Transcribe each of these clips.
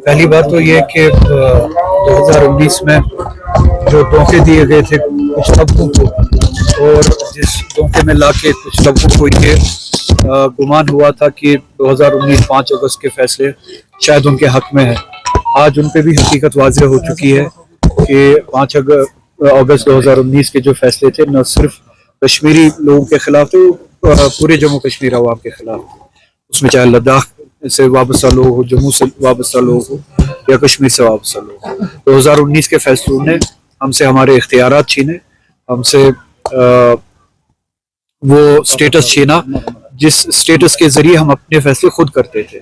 پہلی بات تو یہ کہ 2019 میں جو دھوکے دیے گئے تھے کچھ طبقوں کو، اور جس دھوکے میں لا کے کچھ طبقوں کو یہ گمان ہوا تھا کہ 2019 5 اگست کے فیصلے شاید ان کے حق میں ہے، آج ان پہ بھی حقیقت واضح ہو چکی ہے کہ 5 اگست 2019 کے جو فیصلے تھے نہ صرف کشمیری لوگوں کے خلاف تھے، پورے جموں کشمیر عوام کے خلاف تھے، اس میں چاہے لداخ سے وابستہ لوگ ہو، جموں سے وابستہ لوگ ہو یا کشمیر سے وابستہ لوگ ہو۔ 2019 کے فیصلوں نے ہم سے ہمارے اختیارات چھینے، ہم سے وہ سٹیٹس چھینا جس سٹیٹس کے ذریعے ہم اپنے فیصلے خود کرتے تھے۔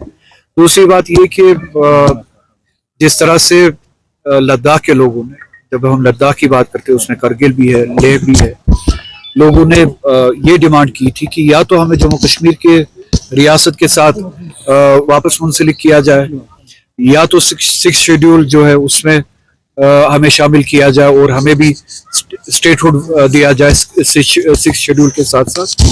دوسری بات یہ کہ جس طرح سے لداخ کے لوگوں نے، جب ہم لداخ کی بات کرتے ہیں اس میں کرگل بھی ہے، لیہ بھی ہے، لوگوں نے یہ ڈیمانڈ کی تھی کہ یا تو ہمیں جموں کشمیر کے ریاست کے ساتھ واپس منسلک کیا جائے، یا تو 6 شیڈول جو ہے اس میں ہمیں شامل کیا جائے اور ہمیں بھی اسٹیٹ ہوڈ دیا جائے 6 شیڈول کے ساتھ ساتھ۔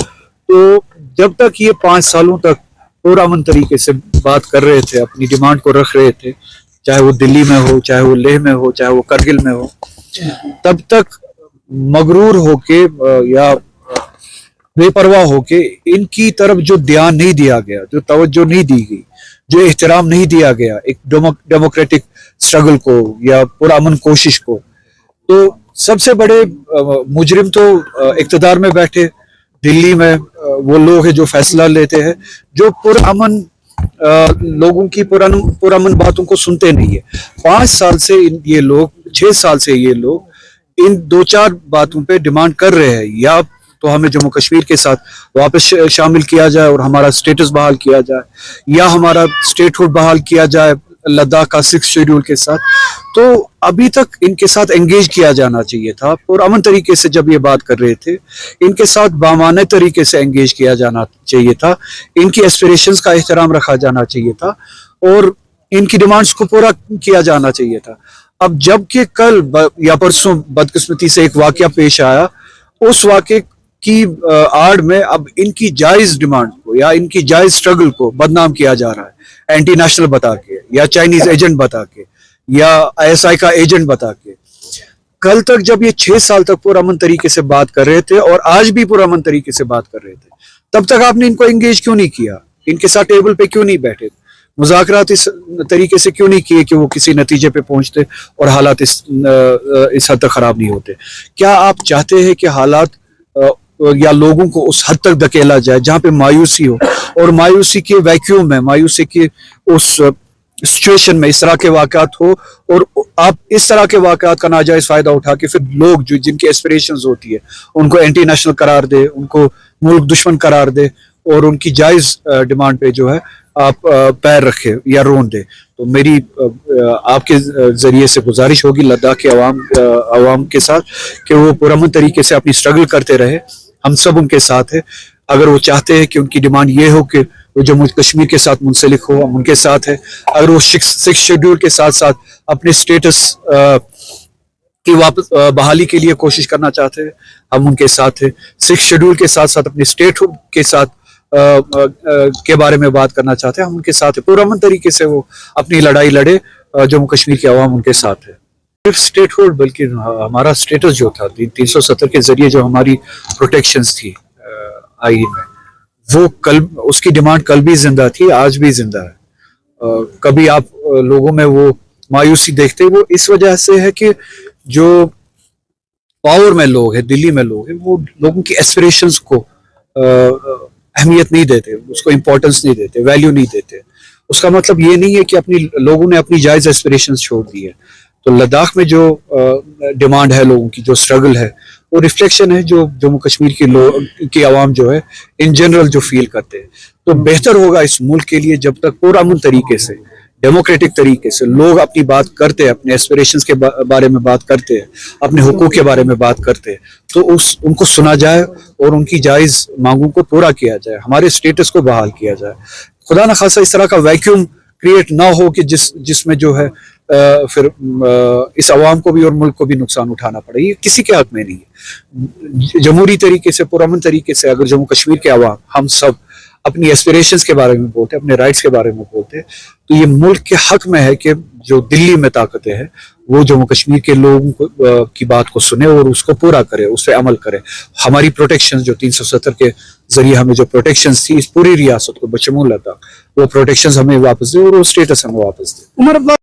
تو جب تک یہ 5 سالوں تک پرامن طریقے سے بات کر رہے تھے، اپنی ڈیمانڈ کو رکھ رہے تھے، چاہے وہ دلی میں ہو، چاہے وہ لیہ میں ہو، چاہے وہ کرگل میں ہو، تب تک مغرور ہو کے یا بے پرواہ ہو کے ان کی طرف جو دھیان نہیں دیا گیا، جو توجہ نہیں دی گئی، جو احترام نہیں دیا گیا ایک ڈیموکریٹک سٹرگل کو یا پرامن کوشش کو، تو سب سے بڑے مجرم تو اقتدار میں بیٹھے دلی میں وہ لوگ ہیں جو فیصلہ لیتے ہیں، جو پرامن لوگوں کی پرامن باتوں کو سنتے نہیں ہے۔ 5 سال سے یہ لوگ، 6 سال سے یہ لوگ ان 2-4 باتوں پہ ڈیمانڈ کر رہے ہیں، یا تو ہمیں جموں کشمیر کے ساتھ واپس شامل کیا جائے اور ہمارا سٹیٹس بحال کیا جائے، یا ہمارا اسٹیٹ ہوڈ بحال کیا جائے لداخ کا 6 شیڈول کے ساتھ۔ تو ابھی تک ان کے ساتھ انگیج کیا جانا چاہیے تھا، اور امن طریقے سے جب یہ بات کر رہے تھے ان کے ساتھ بامانہ طریقے سے انگیج کیا جانا چاہیے تھا، ان کی ایسپریشنز کا احترام رکھا جانا چاہیے تھا، اور ان کی ڈیمانڈز کو پورا کیا جانا چاہیے تھا۔ اب جب کہ کل یا پرسوں بدقسمتی سے ایک واقعہ پیش آیا، اس واقعے کی آڑ میں اب ان کی جائز ڈیمانڈ کو یا ان کی جائز سٹرگل کو بدنام کیا جا رہا ہے، اینٹی نیشنل بتا کے، یا چائنیز ایجنٹ بتا کے، یا ISI کا ایجنٹ بتا کے۔ کل تک جب یہ 6 سال تک پرامن طریقے سے بات کر رہے تھے، اور آج بھی پرامن طریقے سے بات کر رہے تھے، تب تک آپ نے ان کو انگیج کیوں نہیں کیا؟ ان کے ساتھ ٹیبل پہ کیوں نہیں بیٹھے؟ مذاکرات اس طریقے سے کیوں نہیں کیے کہ وہ کسی نتیجے پہ پہنچتے اور حالات اس حد تک خراب نہیں ہوتے؟ کیا آپ چاہتے ہیں کہ حالات یا لوگوں کو اس حد تک دھکیلا جائے جہاں پہ مایوسی ہو، اور مایوسی کے ویکیوم میں، مایوسی کے اس سچویشن میں اس طرح کے واقعات ہو، اور آپ اس طرح کے واقعات کا ناجائز فائدہ اٹھا کے پھر لوگ جن کی ایسپریشنز ہوتی ہے ان کو اینٹی نیشنل قرار دے، ان کو ملک دشمن قرار دے، اور ان کی جائز ڈیمانڈ پہ جو ہے آپ پیر رکھے یا رون دے؟ تو میری آپ کے ذریعے سے گزارش ہوگی لداخ کے عوام کے ساتھ کہ وہ پرامن طریقے سے اپنی سٹرگل کرتے رہے، ہم سب ان کے ساتھ ہیں۔ اگر وہ چاہتے ہیں کہ ان کی ڈیمانڈ یہ ہو کہ وہ جموں کشمیر کے ساتھ منسلک ہو، ہم ان کے ساتھ ہیں۔ اگر وہ 6 شیڈول کے ساتھ ساتھ اپنے سٹیٹس کی واپس بحالی کے لیے کوشش کرنا چاہتے ہیں، ہم ان کے ساتھ ہیں۔ 6 شیڈول کے ساتھ ساتھ اپنے سٹیٹ ہوڈ کے ساتھ کے بارے میں بات کرنا چاہتے ہیں، ہم ان کے ساتھ ہیں۔ پرامن طریقے سے وہ اپنی لڑائی لڑے، جموں کشمیر کے عوام ان کے ساتھ ہے۔ صرف سٹیٹ ہوڈ بلکہ ہمارا سٹیٹس جو تھا 370 کے ذریعے جو ہماری پروٹیکشنز تھی آئین میں، وہ کل اس کی ڈیمانڈ کل بھی زندہ تھی، آج بھی زندہ ہے۔ کبھی آپ لوگوں میں وہ مایوسی دیکھتے، وہ اس وجہ سے ہے کہ جو پاور میں لوگ ہیں، دلی میں لوگ ہیں، وہ لوگوں کی ایسپریشنز کو اہمیت نہیں دیتے، اس کو امپورٹنس نہیں دیتے، ویلیو نہیں دیتے۔ اس کا مطلب یہ نہیں ہے کہ لوگوں نے اپنی جائز ایسپریشنز چھوڑ دی ہے۔ تو لداخ میں جو ڈیمانڈ ہے لوگوں کی، جو سٹرگل ہے، وہ ریفلیکشن ہے جو جموں کشمیر کی عوام جو ہے ان جنرل جو فیل کرتے ہیں. تو بہتر ہوگا اس ملک کے لیے جب تک پرامن طریقے سے ڈیموکریٹک طریقے سے لوگ اپنی بات کرتے ہیں, اپنے ایسپریشنز کے بارے میں بات کرتے ہیں, اپنے حقوق کے بارے میں بات کرتے ہیں, تو ان کو سنا جائے اور ان کی جائز مانگوں کو پورا کیا جائے, ہمارے اسٹیٹس کو بحال کیا جائے. خدا نخواستہ اس طرح کا ویکیوم کریٹ نہ ہو کہ جس میں جو ہے پھر اس عوام کو بھی اور ملک کو بھی نقصان اٹھانا پڑے. یہ کسی کے حق میں نہیں ہے. جمہوری طریقے سے پرامن طریقے سے اگر جموں کشمیر کے عوام ہم سب اپنی ایسپریشنز کے بارے میں بولتے, اپنے رائٹس کے بارے میں بولتے, تو یہ ملک کے حق میں ہے کہ جو دلی میں طاقتیں ہیں وہ جموں کشمیر کے لوگوں کی بات کو سنے اور اس کو پورا کرے, اس پہ عمل کرے. ہماری پروٹیکشن جو 370 کے ذریعے ہمیں جو پروٹیکشنز تھی اس پوری ریاست کو بشمول تھا, وہ پروٹیکشنز ہمیں واپس دے اور وہ اسٹیٹس ہمیں واپس دے. عمر عبداللہ